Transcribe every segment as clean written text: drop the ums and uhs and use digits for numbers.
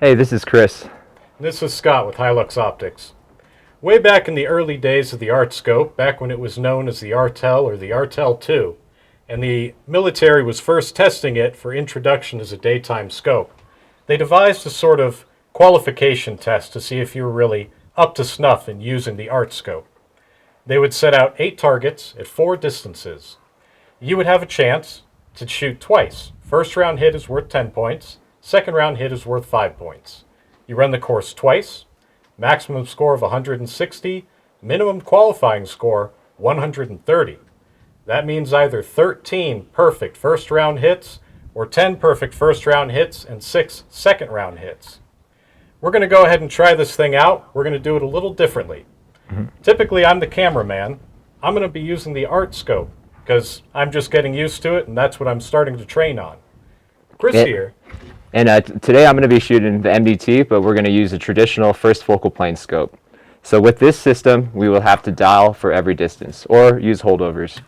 Hey, this is Chris. This is Scott with Hi-Lux Optics. Way back in the early days of the ART scope, back when it was known as the ARTEL or the ARTEL-2, and the military was first testing it for introduction as a daytime scope, they devised a sort of qualification test to see if you were really up to snuff in using the ART scope. They would set out 8 targets at 4 distances. You would have a chance to shoot twice. First round hit is worth 10 points. Second round hit is worth 5 points. You run the course twice, maximum score of 160, minimum qualifying score 130. That means either 13 perfect first round hits or 10 perfect first round hits and 6 second round hits. We're going to go ahead and try this thing out. We're going to do it a little differently. Typically, I'm the cameraman. I'm going to be using the ART scope because I'm just getting used to it and that's what I'm starting to train on. Chris here. And today I'm going to be shooting the MDT, but we're going to use a traditional first focal plane scope. So with this system, we will have to dial for every distance or use holdovers.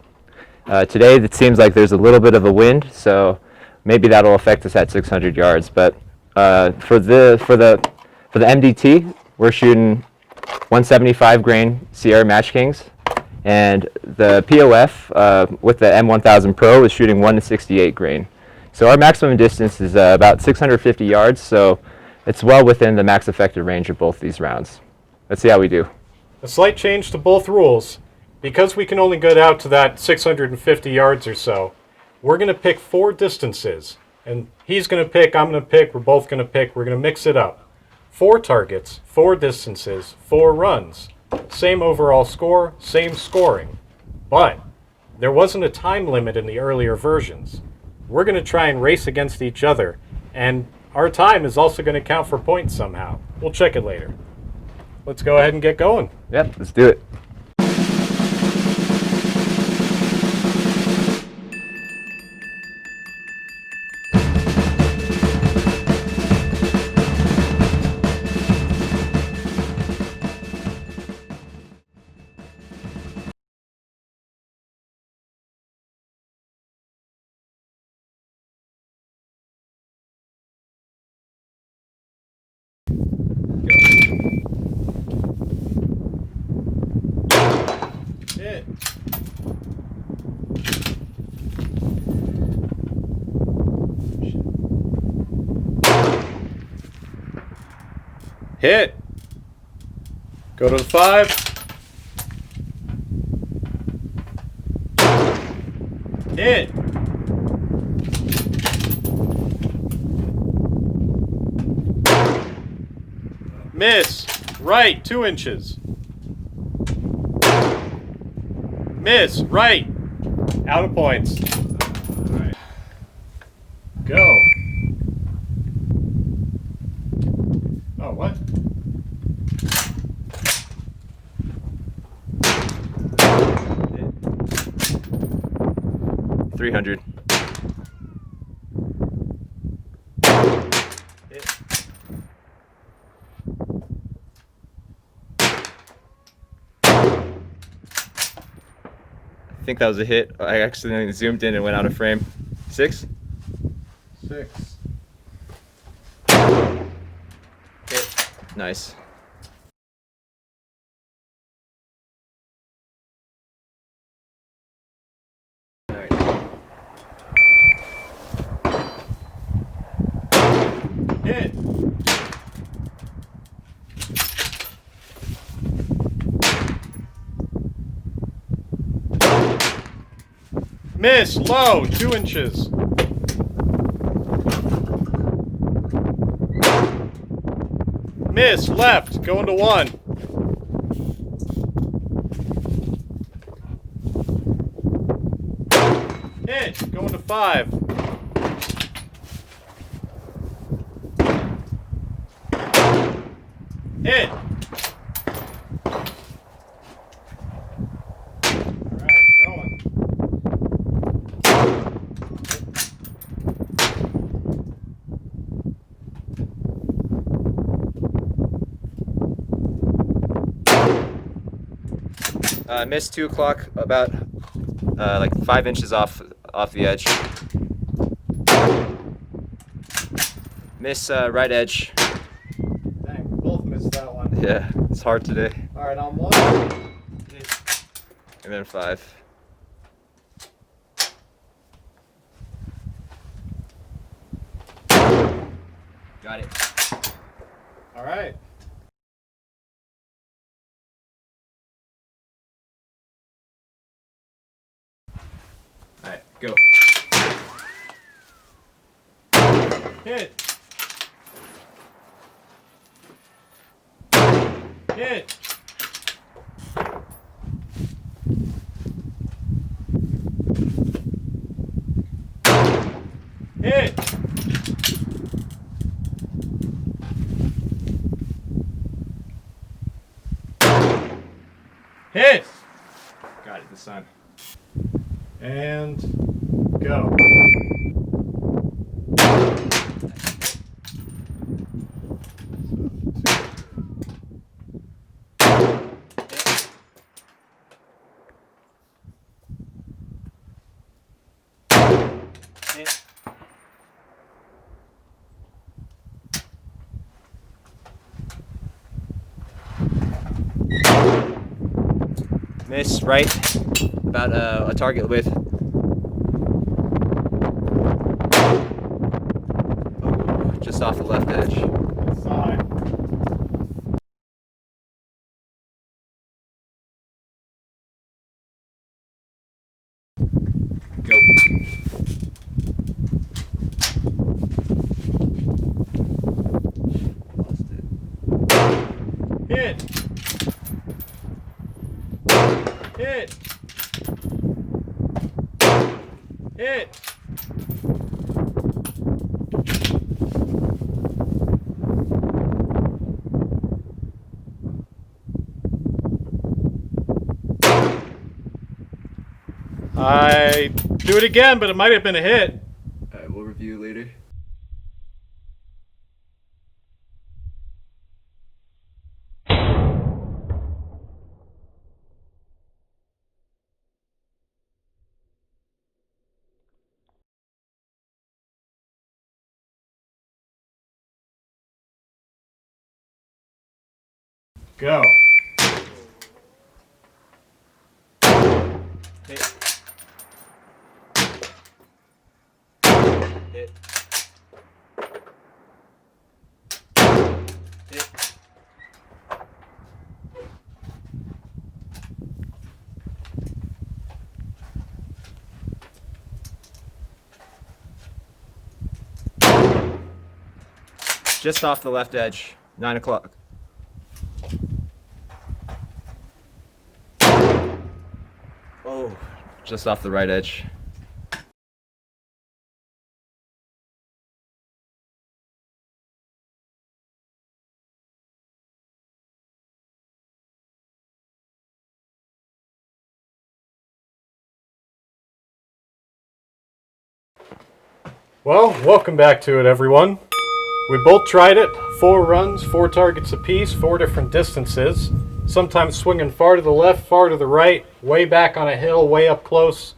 Today it seems like there's a little bit of a wind, so maybe that'll affect us at 600 yards. But for the MDT, we're shooting 175 grain Sierra Match Kings, and the POF with the M1000 Pro is shooting 168 grain. So our maximum distance is about 650 yards, so it's well within the max effective range of both these rounds. Let's see how we do. A slight change to both rules. Because we can only get out to that 650 yards or so, we're going to pick 4 distances. And he's going to pick, I'm going to pick, we're both going to pick, we're going to mix it up. 4 targets, 4 distances, 4 runs. Same overall score, same scoring. But there wasn't a time limit in the earlier versions. We're going to try and race against each other, and our time is also going to count for points somehow. We'll check it later. Let's go ahead and get going. Yep, let's do it. Hit. Hit. Go to the 5. Hit. Miss. Right, 2 inches. Miss, right. Out of points. All right. Go. Oh, what? Hit. 300. Hit. I think that was a hit. I accidentally zoomed in and went out of frame. 6? 6. Hit. Nice. All right. Hit. Miss, low, 2 inches. Miss, left, going to 1. Hit, going to 5. Hit. Missed 2 o'clock, about like 5 inches off the edge. Miss right edge, Yeah, it's hard today. All right, on 1. And then 5. Got it. All right. All right, go. Hit. Hit. Hit. Hit. Got it, the sun. And go. Hit. Miss right, about a target width. Oh, just off the left edge. Side. Go. Lost it. Hit. Hit. Hit. I do it again, but it might have been a hit. All right, we'll review later. Go. Hit. Hit. Hit. Just off the left edge, 9 o'clock. Oh, just off the right edge. Well, welcome back to it, everyone. We both tried it. 4 runs, 4 targets apiece, 4 different distances. Sometimes swinging far to the left, far to the right, way back on a hill, way up close.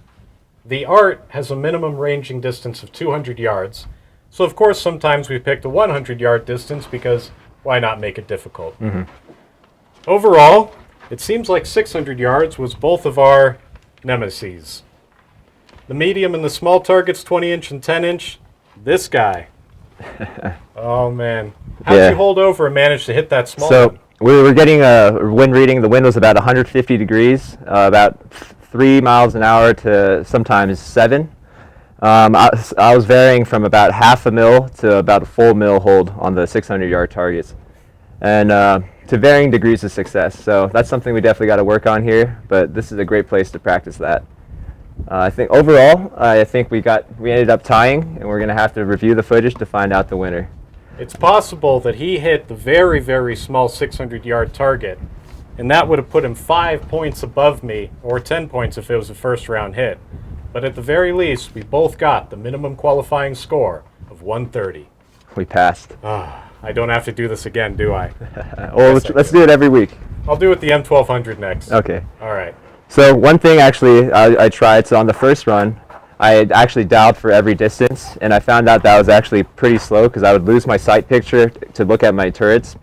The ART has a minimum ranging distance of 200 yards. So, of course, sometimes we picked a 100-yard distance because why not make it difficult? Overall, it seems like 600 yards was both of our nemeses. The medium and the small targets, 20-inch and 10-inch, this guy. Oh, man. How'd Yeah. you hold over and manage to hit that small So one? we were getting a wind reading. The wind was about 150 degrees, about 3 miles an hour to sometimes 7. I was varying from about half a mil to about a full mil hold on the 600-yard targets, and to varying degrees of success. So that's something we definitely got to work on here. But this is a great place to practice that. I think overall, I think we ended up tying, and we're going to have to review the footage to find out the winner. It's possible that he hit the very, very small 600-yard target, and that would have put him 5 points above me, or 10 points if it was a first-round hit. But at the very least, we both got the minimum qualifying score of 130. We passed. I don't have to do this again, do I? Well, let's do it every week. I'll do it the M1200 next. Okay. All right. So one thing actually I tried, so on the first run, I had actually dialed for every distance, and I found out that was actually pretty slow because I would lose my sight picture to look at my turrets.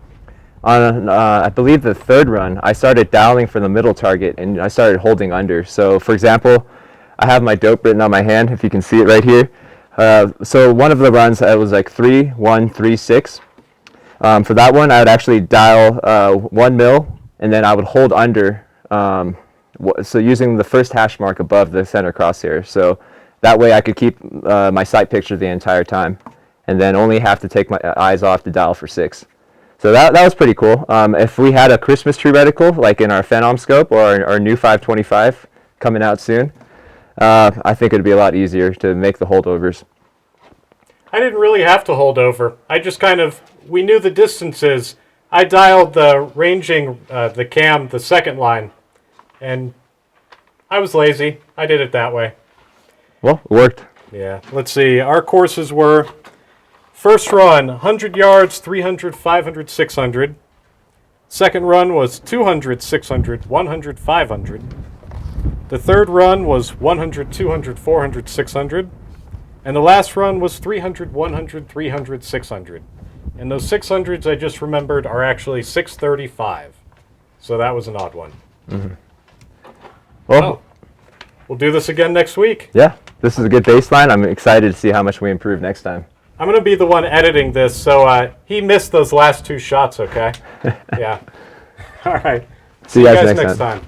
On, I believe the third run, I started dialing for the middle target and I started holding under. So for example, I have my dope written on my hand, if you can see it right here. So one of the runs, I was like 3, 1, 3, 6. For that one, I would actually dial 1 mil and then I would hold under. So using the first hash mark above the center crosshair. So that way I could keep my sight picture the entire time and then only have to take my eyes off to dial for 6. So that was pretty cool. If we had a Christmas tree reticle, like in our Phenom scope or our new 525 coming out soon, I think it'd be a lot easier to make the holdovers. I didn't really have to hold over. I just we knew the distances. I dialed the ranging, the cam, the second line, and I was lazy. I did it that way. Well, it worked. Yeah. Let's see. Our courses were first run, 100 yards, 300, 500, 600. Second run was 200, 600, 100, 500. The third run was 100, 200, 400, 600. And the last run was 300, 100, 300, 600. And those 600s I just remembered are actually 635. So that was an odd one. Mm-hmm. Well, we'll do this again next week. Yeah, this is a good baseline. I'm excited to see how much we improve next time. I'm going to be the one editing this, so he missed those last 2 shots, okay? Yeah. All right. See you guys next time.